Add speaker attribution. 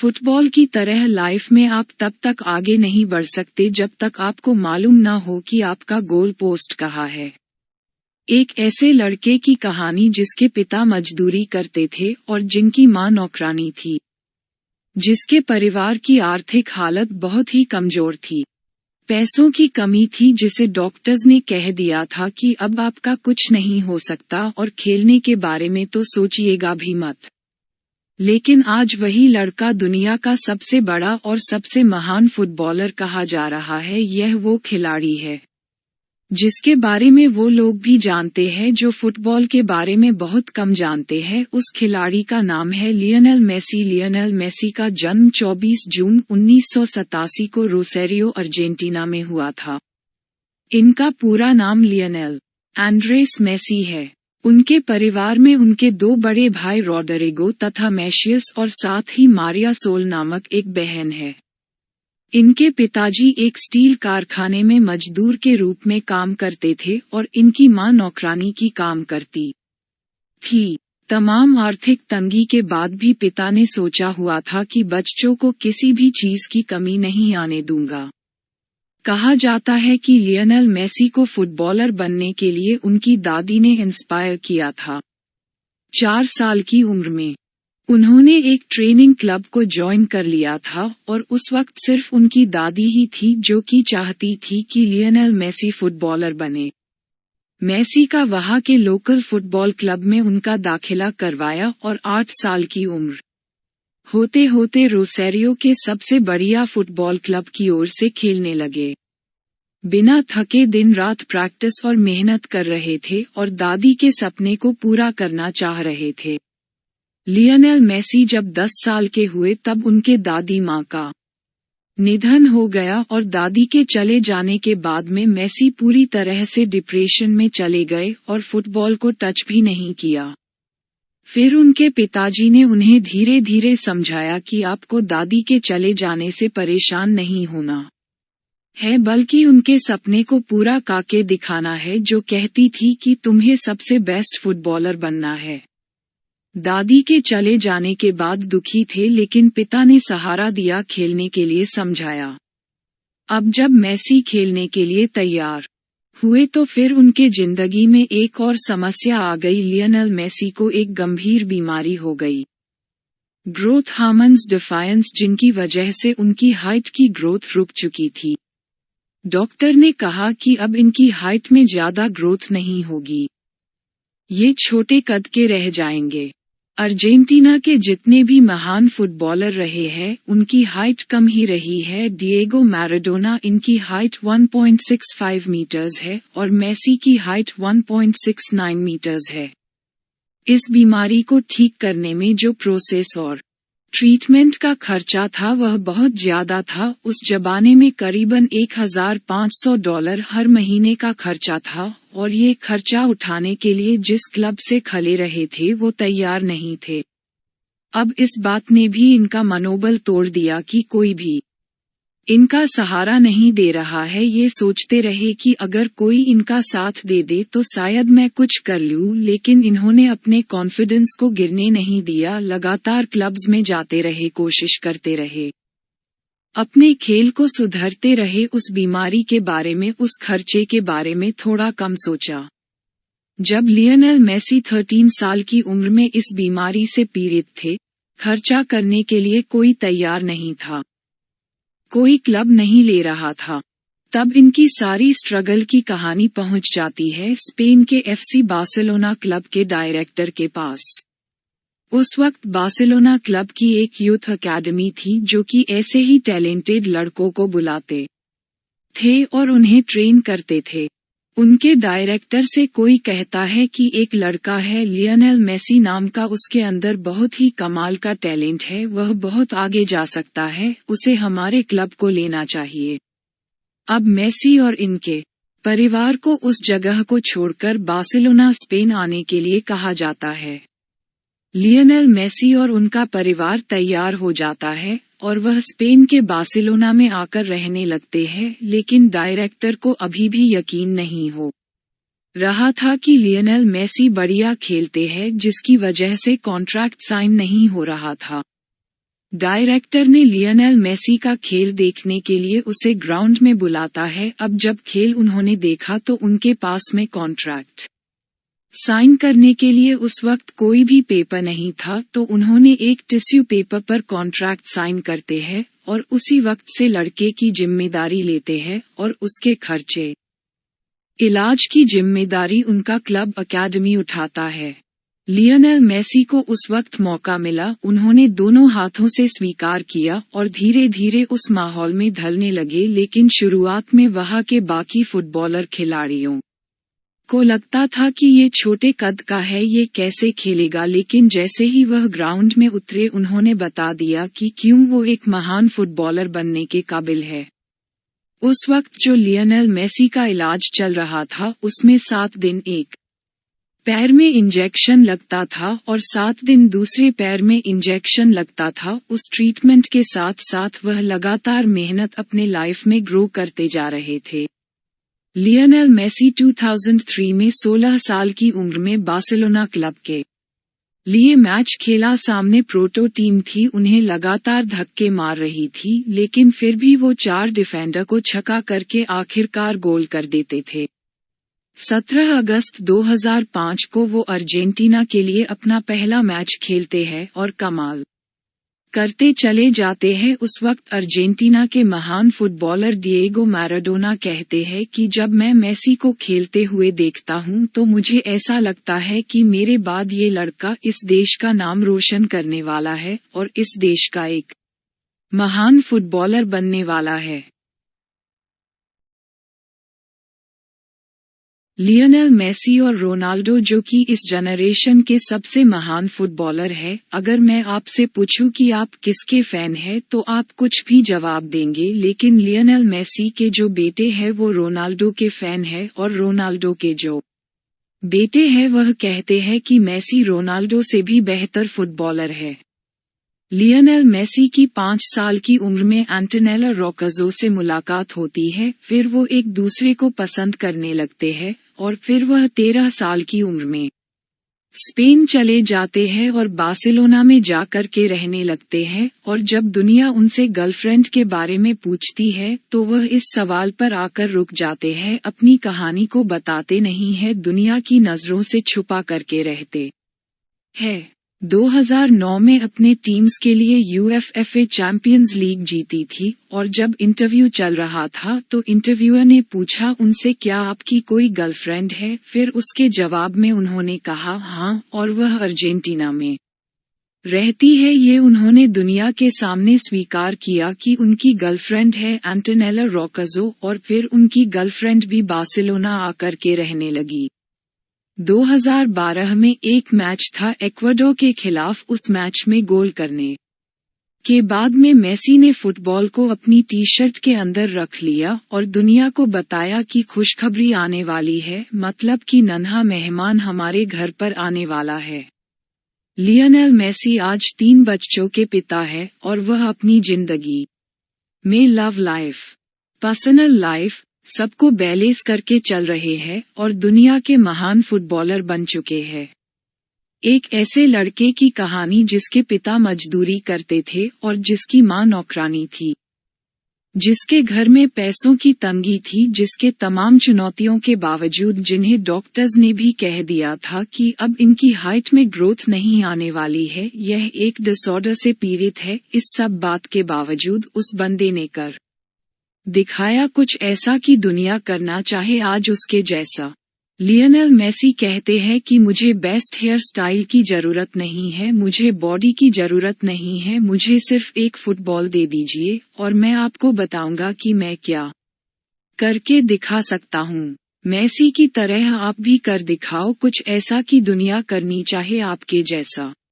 Speaker 1: Football की तरह life में आप तब तक आगे नहीं बढ़ सकते जब तक आपको मालूम ना हो कि आपका गोल पोस्ट कहाँ है। एक ऐसे लड़के की कहानी जिसके पिता मजदूरी करते थे और जिनकी मां नौकरानी थी, जिसके परिवार की आर्थिक हालत बहुत ही कमजोर थी। पैसों की कमी थी जिसे डॉक्टर्स ने कह दिया था कि अब आपका कुछ नहीं हो सकता और खेलने के बारे में तो सोचिएगा भी मत। लेकिन आज वही लड़का दुनिया का सबसे बड़ा और सबसे महान फुटबॉलर कहा जा रहा है। यह वो खिलाड़ी है जिसके बारे में वो लोग भी जानते हैं जो फुटबॉल के बारे में बहुत कम जानते हैं। उस खिलाड़ी का नाम है लियोनेल मेसी। लियोनेल मेसी का जन्म 24 जून 1987 को रोसेरियो अर्जेंटीना में हुआ था। इनका पूरा नाम लियोनेल एंड्रेस मेसी है। उनके परिवार में उनके दो बड़े भाई रॉडरिगो तथा मैशियस और साथ ही मारिया सोल नामक एक बहन है। इनके पिताजी एक स्टील कारखाने में मजदूर के रूप में काम करते थे और इनकी मां नौकरानी की काम करती थी। तमाम आर्थिक तंगी के बाद भी पिता ने सोचा हुआ था कि बच्चों को किसी भी चीज की कमी नहीं आने दूंगा। कहा जाता है कि लियोनेल मेसी को फुटबॉलर बनने के लिए उनकी दादी ने इंस्पायर किया था। 4 साल की उम्र में उन्होंने एक ट्रेनिंग क्लब को ज्वाइन कर लिया था और उस वक्त सिर्फ उनकी दादी ही थी जो कि चाहती थी कि लियोनेल मेसी फुटबॉलर बने। मेसी का वहां के लोकल फुटबॉल क्लब में उनका दाखिला करवाया और 8 साल की उम्र होते होते रोसेरियो के सबसे बढ़िया फुटबॉल क्लब की ओर से खेलने लगे। बिना थके दिन रात प्रैक्टिस और मेहनत कर रहे थे और दादी के सपने को पूरा करना चाह रहे थे। लियोनेल मेसी जब 10 साल के हुए तब उनके दादी मां का निधन हो गया और दादी के चले जाने के बाद में मेसी पूरी तरह से डिप्रेशन में चले गए और फुटबॉल को टच भी नहीं किया। फिर उनके पिताजी ने उन्हें धीरे धीरे समझाया कि आपको दादी के चले जाने से परेशान नहीं होना है, बल्कि उनके सपने को पूरा करके दिखाना है जो कहती थी कि तुम्हें सबसे बेस्ट फुटबॉलर बनना है। दादी के चले जाने के बाद दुखी थे लेकिन पिता ने सहारा दिया, खेलने के लिए समझाया। अब जब मेसी खेलने के लिए तैयार हुए तो फिर उनके जिंदगी में एक और समस्या आ गई। लियोनेल मेसी को एक गंभीर बीमारी हो गई, ग्रोथ हार्मोन्स डिफायंस, जिनकी वजह से उनकी हाइट की ग्रोथ रुक चुकी थी। डॉक्टर ने कहा कि अब इनकी हाइट में ज्यादा ग्रोथ नहीं होगी, ये छोटे कद के रह जाएंगे। अर्जेंटीना के जितने भी महान फुटबॉलर रहे हैं उनकी हाइट कम ही रही है। डिएगो मैराडोना, इनकी हाइट 1.65 मीटर्स है और मेसी की हाइट 1.69 मीटर्स है। इस बीमारी को ठीक करने में जो प्रोसेस और ट्रीटमेंट का खर्चा था वह बहुत ज्यादा था। उस जमाने में करीबन $1,500 हर महीने का खर्चा था और ये खर्चा उठाने के लिए जिस क्लब से खले रहे थे वो तैयार नहीं थे। अब इस बात ने भी इनका मनोबल तोड़ दिया कि कोई भी इनका सहारा नहीं दे रहा है। ये सोचते रहे कि अगर कोई इनका साथ दे दे तो शायद मैं कुछ कर लूं, लेकिन इन्होंने अपने कॉन्फिडेंस को गिरने नहीं दिया। लगातार क्लब्स में जाते रहे, कोशिश करते रहे, अपने खेल को सुधारते रहे। उस बीमारी के बारे में, उस खर्चे के बारे में थोड़ा कम सोचा। जब लियोनेल मेसी 13 साल की उम्र में इस बीमारी से पीड़ित थे, खर्चा करने के लिए कोई तैयार नहीं था, कोई क्लब नहीं ले रहा था। तब इनकी सारी स्ट्रगल की कहानी पहुंच जाती है स्पेन के FC बार्सिलोना क्लब के डायरेक्टर के पास। उस वक्त बार्सिलोना क्लब की एक यूथ अकेडमी थी जो कि ऐसे ही टैलेंटेड लड़कों को बुलाते थे और उन्हें ट्रेन करते थे। उनके डायरेक्टर से कोई कहता है कि एक लड़का है लियोनेल मेसी नाम का, उसके अंदर बहुत ही कमाल का टैलेंट है, वह बहुत आगे जा सकता है, उसे हमारे क्लब को लेना चाहिए। अब मेसी और इनके परिवार को उस जगह को छोड़कर बार्सिलोना स्पेन आने के लिए कहा जाता है। लियोनेल मेसी और उनका परिवार तैयार हो जाता है और वह स्पेन के बार्सिलोना में आकर रहने लगते हैं, लेकिन डायरेक्टर को अभी भी यकीन नहीं हो रहा था कि लियोनेल मेसी बढ़िया खेलते हैं, जिसकी वजह से कॉन्ट्रैक्ट साइन नहीं हो रहा था। डायरेक्टर ने लियोनेल मेसी का खेल देखने के लिए उसे ग्राउंड में बुलाता है। अब जब खेल उन्होंने देखा तो उनके पास में कॉन्ट्रैक्ट साइन करने के लिए उस वक्त कोई भी पेपर नहीं था, तो उन्होंने एक टिश्यू पेपर पर कॉन्ट्रैक्ट साइन करते हैं और उसी वक्त से लड़के की जिम्मेदारी लेते हैं और उसके खर्चे इलाज की जिम्मेदारी उनका क्लब अकादमी उठाता है। लियोनेल मेसी को उस वक्त मौका मिला, उन्होंने दोनों हाथों से स्वीकार किया और धीरे धीरे उस माहौल में ढलने लगे। लेकिन शुरुआत में वहां के बाकी फुटबॉलर खिलाड़ियों को लगता था कि ये छोटे कद का है, ये कैसे खेलेगा, लेकिन जैसे ही वह ग्राउंड में उतरे उन्होंने बता दिया कि क्यों वो एक महान फुटबॉलर बनने के काबिल है। उस वक्त जो लियोनेल मेसी का इलाज चल रहा था उसमें 7 दिन एक पैर में इंजेक्शन लगता था और 7 दिन दूसरे पैर में इंजेक्शन लगता था। उस ट्रीटमेंट के साथ साथ वह लगातार मेहनत अपने लाइफ में ग्रो करते जा रहे थे। लियोनेल मेसी 2003 में 16 साल की उम्र में बार्सिलोना क्लब के लिए मैच खेला। सामने प्रोटो टीम थी, उन्हें लगातार धक्के मार रही थी, लेकिन फिर भी वो 4 डिफेंडर को छक्का करके आखिरकार गोल कर देते थे। 17 अगस्त 2005 को वो अर्जेंटीना के लिए अपना पहला मैच खेलते हैं और कमाल करते चले जाते हैं। उस वक्त अर्जेंटीना के महान फुटबॉलर डिएगो मैराडोना कहते हैं कि जब मैं मेसी को खेलते हुए देखता हूं तो मुझे ऐसा लगता है कि मेरे बाद ये लड़का इस देश का नाम रोशन करने वाला है और इस देश का एक महान फुटबॉलर बनने वाला है। लियोनेल मेसी और रोनाल्डो जो कि इस जनरेशन के सबसे महान फुटबॉलर है। अगर मैं आपसे पूछूं कि आप किसके फैन हैं तो आप कुछ भी जवाब देंगे, लेकिन लियोनेल मेसी के जो बेटे हैं वो रोनाल्डो के फैन हैं और रोनाल्डो के जो बेटे हैं वह कहते हैं कि मेसी रोनाल्डो से भी बेहतर फुटबॉलर है। लियोनेल मेसी की 5 साल की उम्र में एंटोनेला रोक्काजो से मुलाकात होती है, फिर वो एक दूसरे को पसंद करने लगते हैं और फिर वह 13 साल की उम्र में स्पेन चले जाते हैं और बार्सिलोना में जाकर के रहने लगते हैं। और जब दुनिया उनसे गर्लफ्रेंड के बारे में पूछती है तो वह इस सवाल पर आकर रुक जाते हैं, अपनी कहानी को बताते नहीं है, दुनिया की नजरों से छुपा करके रहते हैं। 2009 में अपने टीम्स के लिए यूएफए चैंपियंस लीग जीती थी और जब इंटरव्यू चल रहा था तो इंटरव्यूअर ने पूछा उनसे क्या आपकी कोई गर्लफ्रेंड है, फिर उसके जवाब में उन्होंने कहा हाँ और वह अर्जेंटीना में रहती है। ये उन्होंने दुनिया के सामने स्वीकार किया कि उनकी गर्लफ्रेंड है एंटोनेला रोक्काजो और फिर उनकी गर्लफ्रेंड भी बार्सिलोना आकर के रहने लगी। 2012 में एक मैच था इक्वाडोर के खिलाफ, उस मैच में गोल करने के बाद में मेसी ने फुटबॉल को अपनी टी शर्ट के अंदर रख लिया और दुनिया को बताया कि खुशखबरी आने वाली है, मतलब कि नन्हा मेहमान हमारे घर पर आने वाला है। लियोनेल मेसी आज 3 बच्चों के पिता है और वह अपनी जिंदगी में लव लाइफ, पर्सनल लाइफ सबको बैलेंस करके चल रहे हैं और दुनिया के महान फुटबॉलर बन चुके हैं। एक ऐसे लड़के की कहानी जिसके पिता मजदूरी करते थे और जिसकी मां नौकरानी थी, जिसके घर में पैसों की तंगी थी, जिसके तमाम चुनौतियों के बावजूद जिन्हें डॉक्टर्स ने भी कह दिया था कि अब इनकी हाइट में ग्रोथ नहीं आने वाली है, यह एक डिसऑर्डर से पीड़ित है, इस सब बात के बावजूद उस बंदे ने कर दिखाया कुछ ऐसा कि दुनिया करना चाहे आज उसके जैसा। लियोनेल मेसी कहते हैं कि मुझे बेस्ट हेयर स्टाइल की जरूरत नहीं है, मुझे बॉडी की जरूरत नहीं है, मुझे सिर्फ एक फुटबॉल दे दीजिए और मैं आपको बताऊंगा कि मैं क्या करके दिखा सकता हूँ। मेसी की तरह आप भी कर दिखाओ कुछ ऐसा कि दुनिया करनी चाहे आपके जैसा।